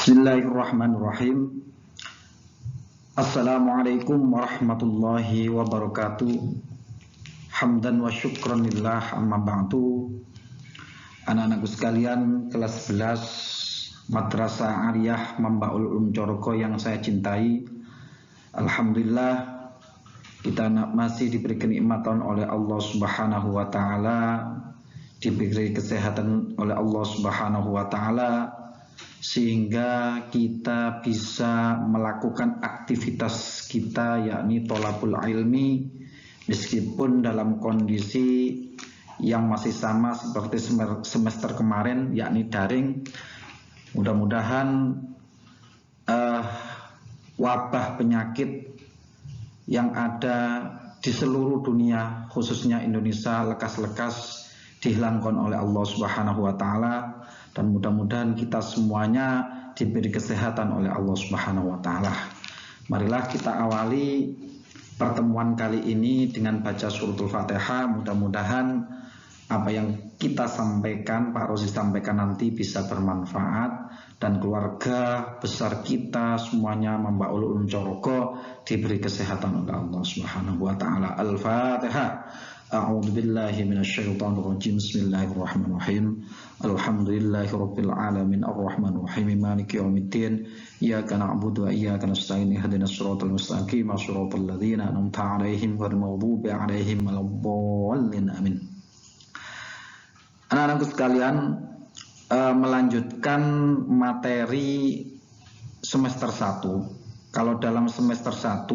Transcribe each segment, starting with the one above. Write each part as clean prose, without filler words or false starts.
Bismillahirrahmanirrahim. Assalamualaikum warahmatullahi wabarakatuh. Hamdan wa syukran lillah, amma ba'du. Anak-anakku sekalian, kelas 11 Madrasah Aliyah Mambaul Ulum Coroko yang saya cintai. Alhamdulillah, kita masih diberi kenikmatan oleh Allah Subhanahu wa taala, diberi kesehatan oleh Allah Subhanahu wa taala, sehingga kita bisa melakukan aktivitas kita, yakni tholabul ilmi, meskipun dalam kondisi yang masih sama seperti semester kemarin, yakni daring. Mudah-mudahan wabah penyakit yang ada di seluruh dunia, khususnya Indonesia, lekas-lekas dihilangkan oleh Allah Subhanahu wa taala. Dan mudah-mudahan kita semuanya diberi kesehatan oleh Allah Subhanahu wa taala. Marilah kita awali pertemuan kali ini dengan baca suratul Fatihah. Mudah-mudahan apa yang kita sampaikan, Pak Rozi sampaikan nanti bisa bermanfaat, dan keluarga besar kita semuanya Mambaul Ulum Coroko diberi kesehatan oleh Allah Subhanahu wa taala. Al-Fatihah. A'udzu billahi minasyaitonir rajim. Bismillahirrahmanirrahim. Alhamdulillahirabbil alamin arrahmanir rahim maliki yaumiddin. Iyyaka na'budu wa iyyaka nasta'in. Ihdinas siratal mustaqim, siratal ladzina an'amta 'alaihim ghairil maghdubi 'alaihim waladdallin. Amin. Anak-anakku sekalian, melanjutkan materi semester 1. Kalau dalam semester 1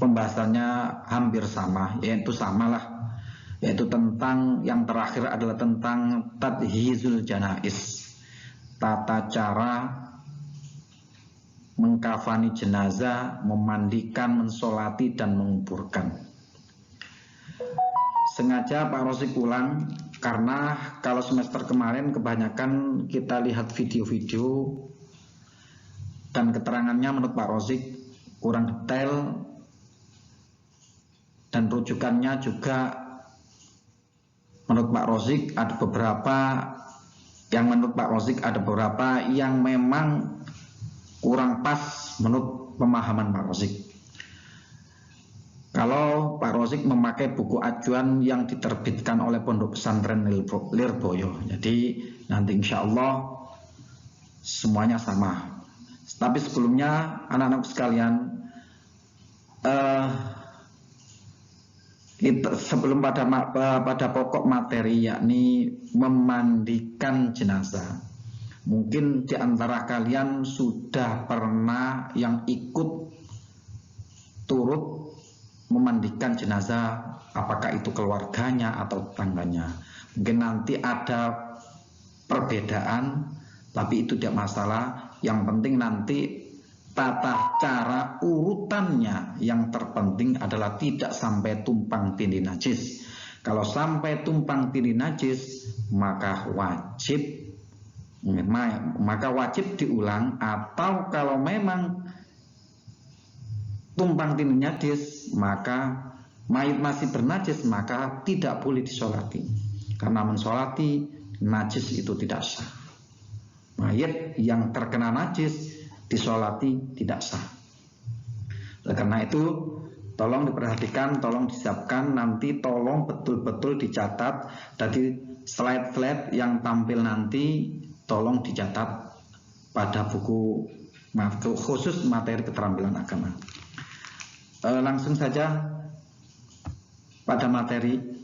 pembahasannya hampir sama, yaitu tentang yang terakhir adalah tentang tadhizul janais, tata cara mengkafani jenazah, memandikan, mensolati, dan menguburkan. Sengaja Pak Rosik ulang karena kalau semester kemarin kebanyakan kita lihat video-video dan keterangannya menurut Pak Rosik kurang detail, dan rujukannya juga menurut Pak Rozik ada beberapa yang memang kurang pas menurut pemahaman Pak Rozik. Kalau Pak Rozik memakai buku acuan yang diterbitkan oleh Pondok Pesantren Lirboyo, jadi nanti insya Allah semuanya sama. Tapi sebelumnya anak-anak sekalian, sebelum pada pokok materi, yakni memandikan jenazah, mungkin di antara kalian sudah pernah yang ikut turut memandikan jenazah, apakah itu keluarganya atau tetangganya. Mungkin nanti ada perbedaan, tapi itu tidak masalah. Yang penting nanti tata cara urutannya yang terpenting adalah tidak sampai tumpang tindih najis. Kalau sampai tumpang tindih najis, maka wajib diulang, atau kalau memang tumpang tindih najis, maka mayit masih bernajis, maka tidak boleh disolati, karena mensolati najis itu tidak sah. Mayit yang terkena najis disolati tidak sah. Karena itu tolong diperhatikan, tolong disiapkan, nanti tolong betul-betul dicatat. Jadi slide-slide yang tampil nanti tolong dicatat pada buku khusus materi keterampilan agama. Langsung saja pada materi.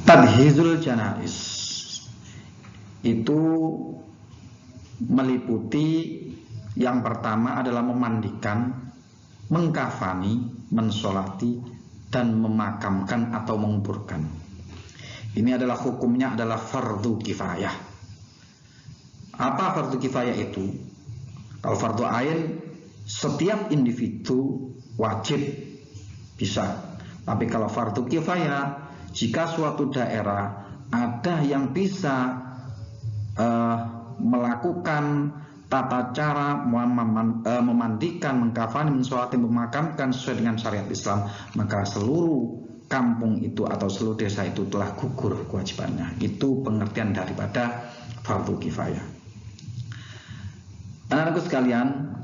Tadhizul janais itu meliputi yang pertama adalah memandikan, mengkafani, mensolati, dan memakamkan atau menguburkan. Ini adalah hukumnya adalah fardu kifayah. Apa fardu kifayah itu? Kalau fardu ain, setiap individu wajib bisa. Tapi kalau fardu kifayah, jika suatu daerah ada yang bisa melakukan tata cara memandikan, mengkafani, mensolati, memakamkan sesuai dengan syariat Islam, maka seluruh kampung itu atau seluruh desa itu telah gugur kewajibannya. Itu pengertian daripada fardu kifayah. Anak-anakku sekalian,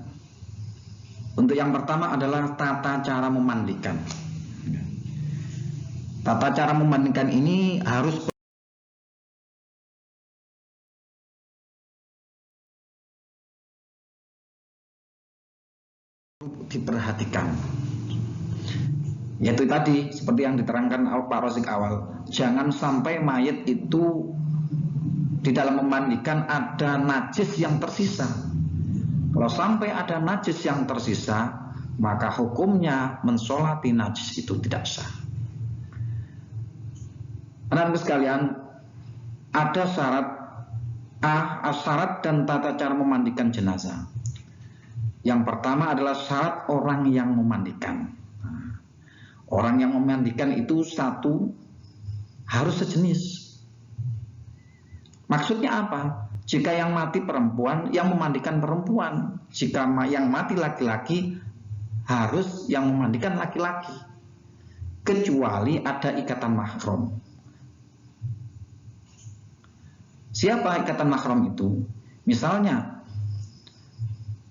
untuk yang pertama adalah tata cara memandikan. Tata cara memandikan ini harus diperhatikan, yaitu tadi seperti yang diterangkan Pak Rozik awal, jangan sampai mayat itu di dalam memandikan ada najis yang tersisa. Kalau sampai ada najis yang tersisa, maka hukumnya mensolati najis itu tidak sah. Anak-anak sekalian, ada syarat dan tata cara memandikan jenazah. Yang pertama adalah syarat orang yang memandikan. Orang yang memandikan itu satu, harus sejenis. Maksudnya apa? Jika yang mati perempuan, yang memandikan perempuan. Jika yang mati laki-laki, harus yang memandikan laki-laki. Kecuali ada ikatan mahram. Siapa ikatan mahram itu? Misalnya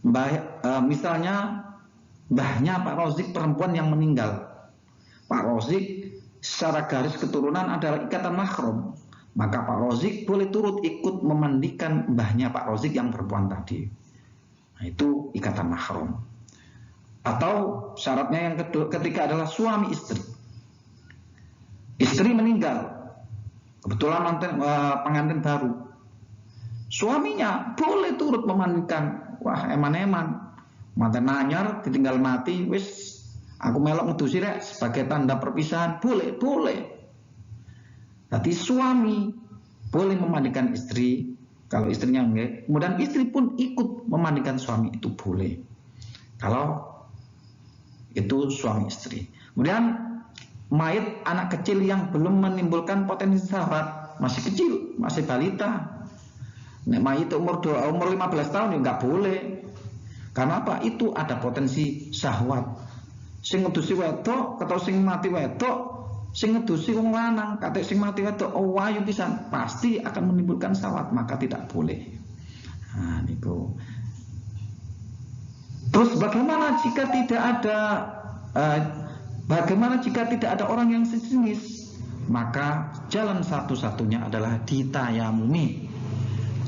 mbahnya Pak Rozik perempuan yang meninggal. Pak Rozik secara garis keturunan adalah ikatan mahram, maka Pak Rozik boleh turut ikut memandikan mbahnya Pak Rozik yang perempuan tadi. Nah, itu ikatan mahram. Atau syaratnya yang ketiga adalah suami istri. Istri meninggal, kebetulan pengantin baru. Suaminya boleh turut memandikan. Wah, eman-eman, mantan anyar ditinggal mati, wis aku melok ngedusi rek sebagai tanda perpisahan, boleh. Jadi suami boleh memandikan istri kalau istrinya enggak, kemudian istri pun ikut memandikan suami, itu boleh. Kalau itu suami istri. Kemudian mayat anak kecil yang belum menimbulkan potensi syahwat, masih kecil, masih balita. Nek mayit umur 15 tahun ya nggak boleh. Karena apa? Itu ada potensi syahwat. Sing ngedusi wedok atau sing mati wedok, sing ngedusi wong lanang, kate sing mati wedok wayu pisan, pasti akan menimbulkan syahwat, maka tidak boleh. Nah, niku. Terus bagaimana jika tidak ada orang yang sejenis? Maka jalan satu-satunya adalah ditayamumi.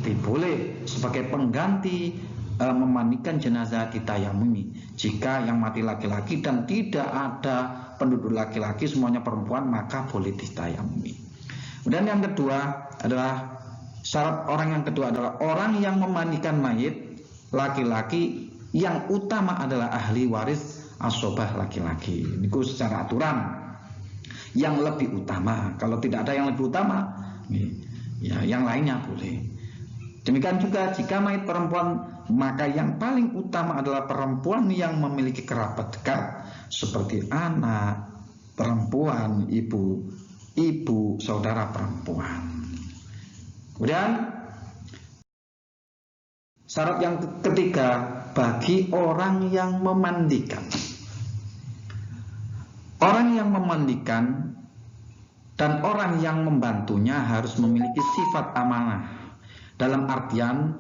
Boleh sebagai pengganti memandikan jenazah ditayamumi. Jika yang mati laki-laki dan tidak ada penduduk laki-laki, semuanya perempuan, maka boleh ditayamumi. Kemudian yang kedua adalah syarat orang yang kedua adalah orang yang memandikan mayit laki-laki yang utama adalah ahli waris asobah laki-laki. Ini secara aturan yang lebih utama. Kalau tidak ada yang lebih utama, ya yang lainnya boleh. Demikian juga jika mayit perempuan, maka yang paling utama adalah perempuan yang memiliki kerabat dekat seperti anak perempuan, ibu, saudara perempuan. Kemudian syarat yang ketiga bagi orang yang memandikan. Orang yang memandikan dan orang yang membantunya harus memiliki sifat amanah. Dalam artian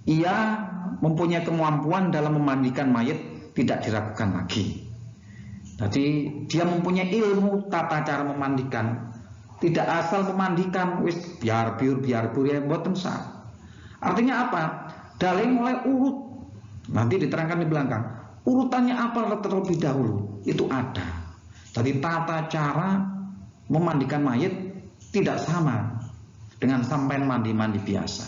ia mempunyai kemampuan dalam memandikan mayat, tidak diragukan lagi. Jadi dia mempunyai ilmu tata cara memandikan, tidak asal memandikan wis biar biur ya mboten sah. Artinya apa? Dari mulai urut, nanti diterangkan di belakang, urutannya apa terlebih dahulu, itu ada. Jadi tata cara memandikan mayat tidak sama dengan sampai mandi-mandi biasa.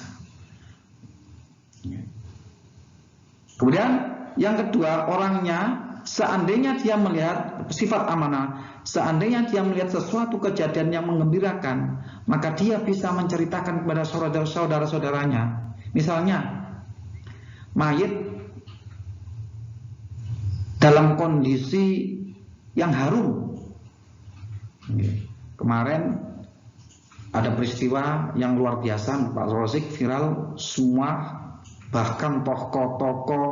Kemudian yang kedua, orangnya seandainya dia melihat sifat amanah, seandainya dia melihat sesuatu kejadian yang menggembirakan, maka dia bisa menceritakan kepada saudara-saudaranya. Misalnya mayit dalam kondisi yang harum. Kemarin ada peristiwa yang luar biasa Pak Rozik, viral semua, bahkan tokoh-tokoh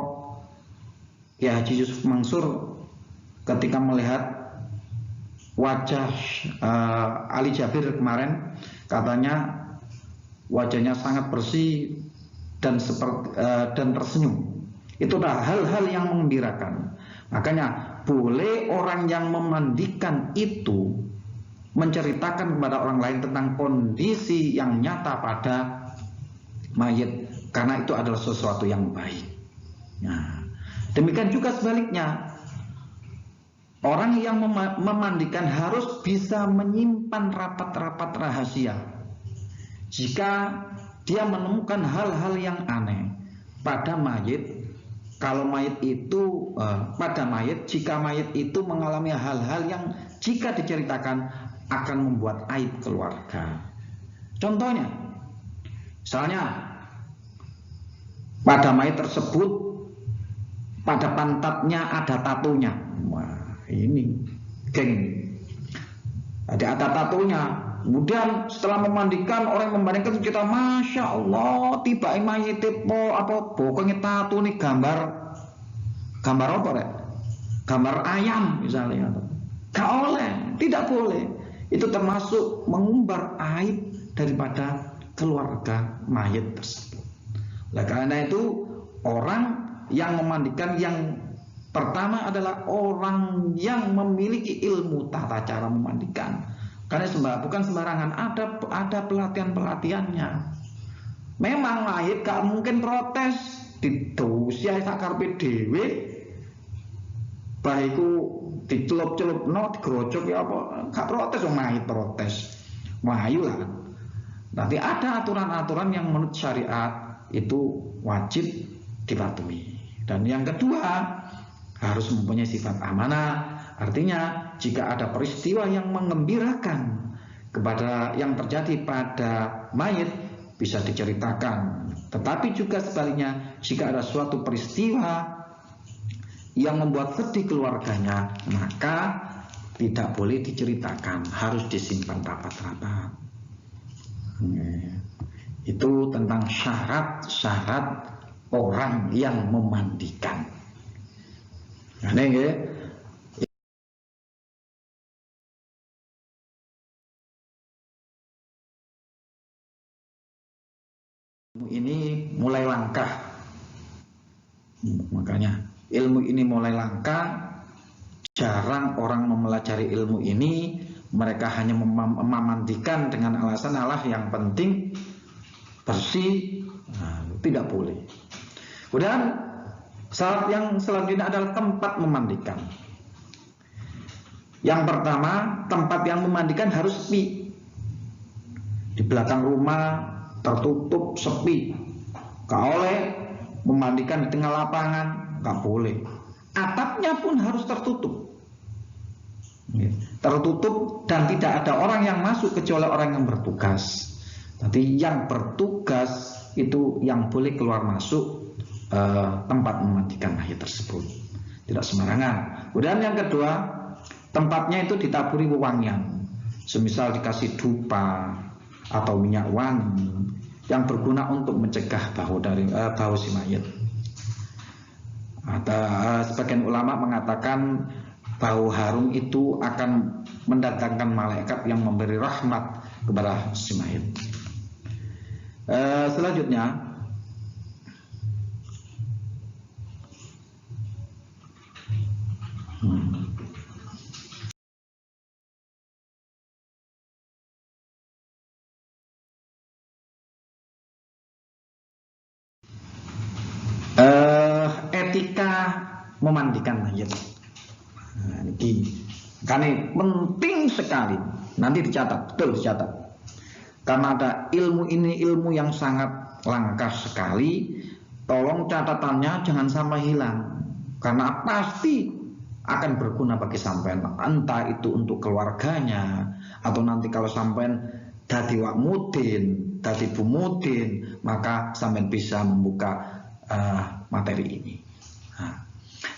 ya Haji Yusuf Mansur ketika melihat wajah Ali Jabir kemarin, katanya wajahnya sangat bersih dan tersenyum. Itu adalah hal-hal yang mengembirakan. Makanya boleh orang yang memandikan itu menceritakan kepada orang lain tentang kondisi yang nyata pada mayit, karena itu adalah sesuatu yang baik. Nah, demikian juga sebaliknya, orang yang memandikan harus bisa menyimpan rapat-rapat rahasia. Jika dia menemukan hal-hal yang aneh pada mayit, kalau mayit itu jika mayit itu mengalami hal-hal yang jika diceritakan akan membuat aib keluarga. Contohnya, misalnya pada mayit tersebut pada pantatnya ada tatunya. Wah, ini geng. Ada tatunya. Kemudian setelah memandikan, orang memandikan kita, masya Allah, tiba mayit po apa pokoknya tatu nih gambar apa rek? Gambar ayam misalnya. Gak oleh, tidak boleh. Itu termasuk mengumbar aib daripada keluarga mayit tersebut. Nah, karena itu orang yang memandikan yang pertama adalah orang yang memiliki ilmu tata cara memandikan. Karena bukan sembarangan, ada pelatihan-pelatihannya. Memang mayit gak mungkin protes ditusia sakarpe dhewe, baikku dicelup-celup digerocok ya apa, gak protes, mayit protes. Wahyu lah. Nanti ada aturan-aturan yang menurut syariat itu wajib dipatuhi. Dan yang kedua, harus mempunyai sifat amanah. Artinya jika ada peristiwa yang mengembirakan kepada yang terjadi pada mayit bisa diceritakan. Tetapi juga sebaliknya, jika ada suatu peristiwa yang membuat sedih keluarganya, maka tidak boleh diceritakan, harus disimpan rapat-rapat. Itu tentang syarat-syarat orang yang memandikan. Nah, ini mulai langka. Makanya ilmu ini mulai langka. Jarang orang mempelajari ilmu ini. Mereka hanya memandikan dengan alasan yang penting bersih. Nah, tidak boleh. Kemudian syarat yang selanjutnya adalah tempat memandikan. Yang pertama, tempat yang memandikan harus sepi. Di belakang rumah tertutup, sepi. Gak oleh memandikan di tengah lapangan, gak boleh. Atapnya pun harus tertutup. Tertutup dan tidak ada orang yang masuk kecuali orang yang bertugas. Nanti yang bertugas itu yang boleh keluar masuk tempat memandikan mayit tersebut, tidak sembarangan. Kemudian yang kedua, tempatnya itu ditaburi wewangian, semisal dikasih dupa atau minyak wangi yang berguna untuk mencegah bau si mayit. Sebagian ulama mengatakan bau harum itu akan mendatangkan malaikat yang memberi rahmat kepada si mayit. Selanjutnya, etika memandikan mayit. Nah, ini penting sekali. Nanti dicatat, betul dicatat. Karena ada ilmu ini, ilmu yang sangat langka sekali. Tolong catatannya jangan sampai hilang. Karena pasti akan berguna bagi sampean. Entah itu untuk keluarganya, atau nanti kalau sampean dadi wak mudin, dadi bu mudin, maka sampean bisa membuka materi ini. Nah,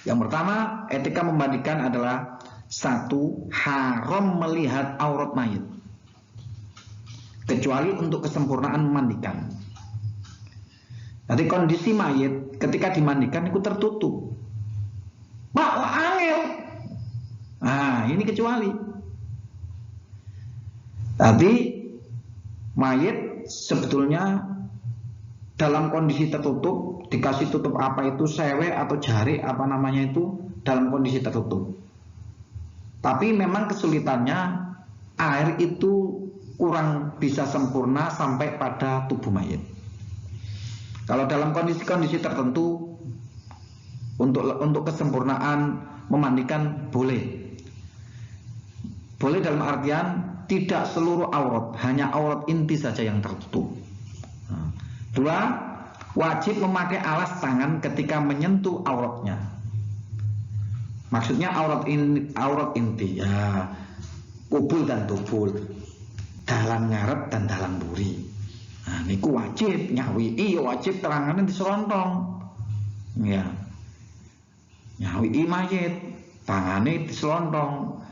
yang pertama, etika memandikan adalah satu, haram melihat aurat mayit. kecuali untuk kesempurnaan memandikan. Jadi kondisi mayit ketika dimandikan itu tertutup. Pak, angel. Nah, ini kecuali. Tapi mayit sebetulnya dalam kondisi tertutup, dikasih tutup apa itu sewe atau jarik apa namanya itu dalam kondisi tertutup. Tapi memang kesulitannya air itu kurang bisa sempurna sampai pada tubuh mayit. Kalau dalam kondisi-kondisi tertentu untuk kesempurnaan memandikan boleh. Boleh dalam artian tidak seluruh aurat, hanya aurat inti saja yang tertutup. Dua, wajib memakai alas tangan ketika menyentuh auratnya. Maksudnya aurat inti ya, kubul dan tubul, dalam ngarep dan dalam buri. Nah, niku wajib nyawi, wajib terangannya diselontong. Ya. Nyawi mayit, tangane diselontong.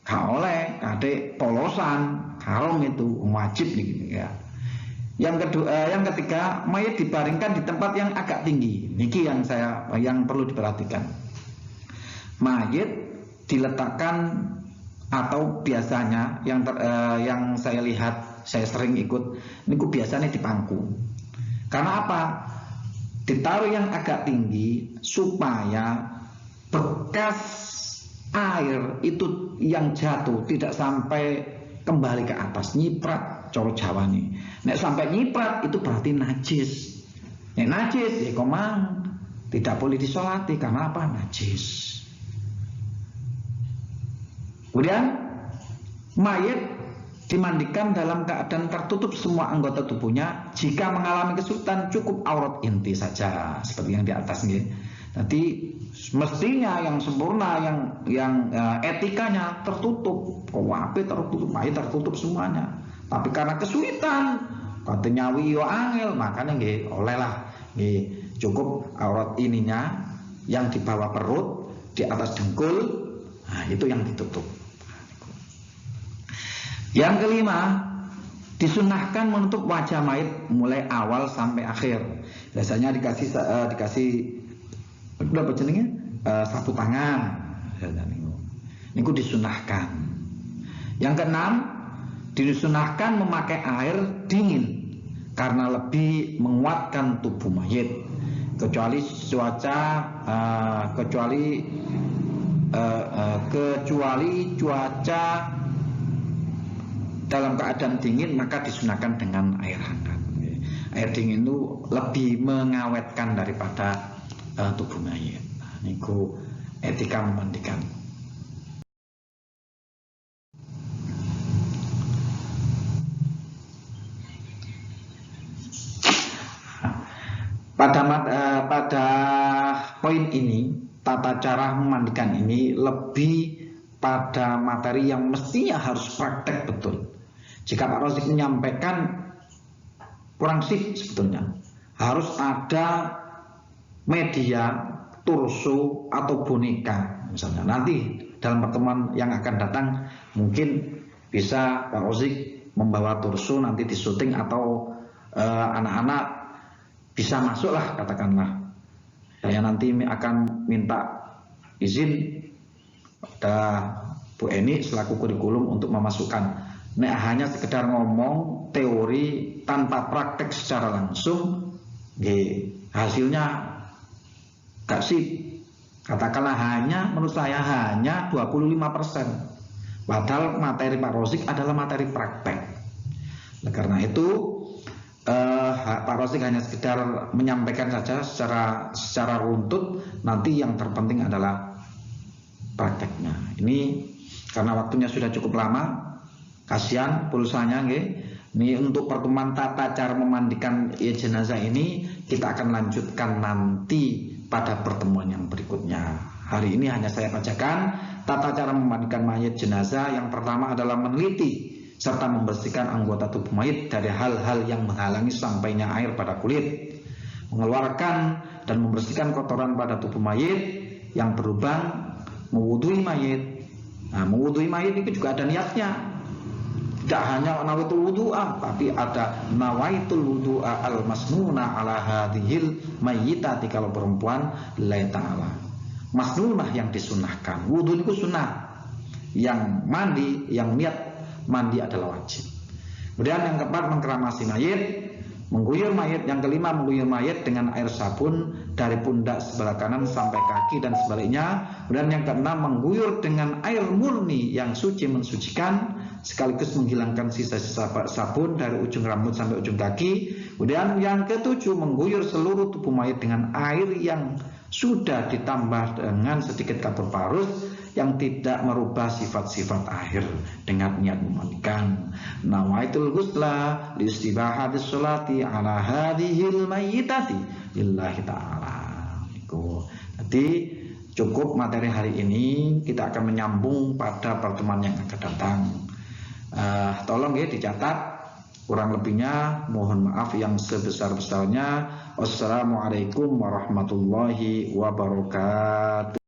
Gak oleh kadek polosan, haram itu, wajib nih ya. Yang ketiga, mayit dibaringkan di tempat yang agak tinggi. Niki yang perlu diperhatikan. Mayit diletakkan atau biasanya yang saya lihat, saya sering ikut, niku biasanya di pangku. Karena apa? Ditaruh yang agak tinggi supaya bekas air itu yang jatuh tidak sampai kembali ke atas, nyiprat coro Jawa nih. Nek sampai nyiprat itu berarti najis. Nek najis ya komang tidak boleh disolati karena apa? Najis. Kemudian mayit dimandikan dalam keadaan tertutup semua anggota tubuhnya. Jika mengalami kesulitan cukup aurat inti saja seperti yang di atas nih. Nanti mestinya yang sempurna, yang etikanya tertutup, wape tertutup, mayit tertutup semuanya. Tapi karena kesulitan, katanya nyawi yo angel, makanya nggih oleh lah, nggih cukup aurat ininya yang di bawah perut, di atas dengkul, nah itu yang ditutup. Yang kelima, disunahkan menutup wajah mayit mulai awal sampai akhir. Biasanya dikasih berapa jenenge? Sapu tangan. Niku disunahkan. Yang keenam, disunahkan memakai air dingin karena lebih menguatkan tubuh mayit. Kecuali cuaca dalam keadaan dingin, maka disunahkan dengan air hangat. Air dingin itu lebih mengawetkan daripada tubuh mayit. Nah, niku etika memandikan. Pada poin ini, tata cara memandikan ini lebih pada materi yang mestinya harus praktek betul. Jika Pak Rozik menyampaikan kurang sip sebetulnya. Harus ada media, torso atau boneka misalnya. Nanti dalam pertemuan yang akan datang mungkin bisa Pak Rozik membawa torso nanti di syuting atau anak-anak bisa masuklah katakanlah. Saya nanti akan minta izin pada Bu Eni selaku kurikulum untuk memasukkan. Nek hanya sekedar ngomong teori tanpa praktek secara langsung, hasilnya gak sip. Katakanlah menurut saya hanya 25%. Padahal materi Pak Rozik adalah materi praktek. Nah, karena itu Pak Rozik hanya sekedar menyampaikan saja secara runtut. Nanti yang terpenting adalah prakteknya. Ini karena waktunya sudah cukup lama. Kasihan pulsanya nggih. Ini untuk pertemuan tata cara memandikan jenazah ini kita akan lanjutkan nanti pada pertemuan yang berikutnya. Hari ini hanya saya bacakan tata cara memandikan mayat jenazah. Yang pertama adalah meneliti serta membersihkan anggota tubuh mayit dari hal-hal yang menghalangi sampainya air pada kulit, mengeluarkan dan membersihkan kotoran pada tubuh mayit yang berlubang, mewudhui mayit. Nah, mewudhui mayit itu juga ada niatnya. Tidak hanya nawaitul wudu'a, tapi ada nawaitul wudu'a al-masnuna ala hadhil mayyitati, kalau perempuan lillahi ta'ala. Masnunah yang disunahkan. Wudu itu sunnah. Yang mandi, yang niat mandi adalah wajib. Kemudian yang keempat, mengkeramasi mayit, mengguyur mayit. Yang kelima, mengguyur mayit dengan air sabun dari pundak sebelah kanan sampai kaki dan sebaliknya. Kemudian yang keenam, mengguyur dengan air murni yang suci, mensucikan, sekaligus menghilangkan sisa-sisa sabun dari ujung rambut sampai ujung kaki. Kemudian yang ketujuh, mengguyur seluruh tubuh mayit dengan air yang sudah ditambah dengan sedikit kapur parus yang tidak merubah sifat-sifat air, dengan niat memandikan. Nawaitul ghusla li istibahati sholati ala hadhil mayyitati lillahi ta'ala. Jadi cukup materi hari ini, kita akan menyambung pada pertemuan yang akan datang. Tolong ya dicatat, kurang lebihnya mohon maaf yang sebesar-besarnya. Wassalamualaikum warahmatullahi wabarakatuh.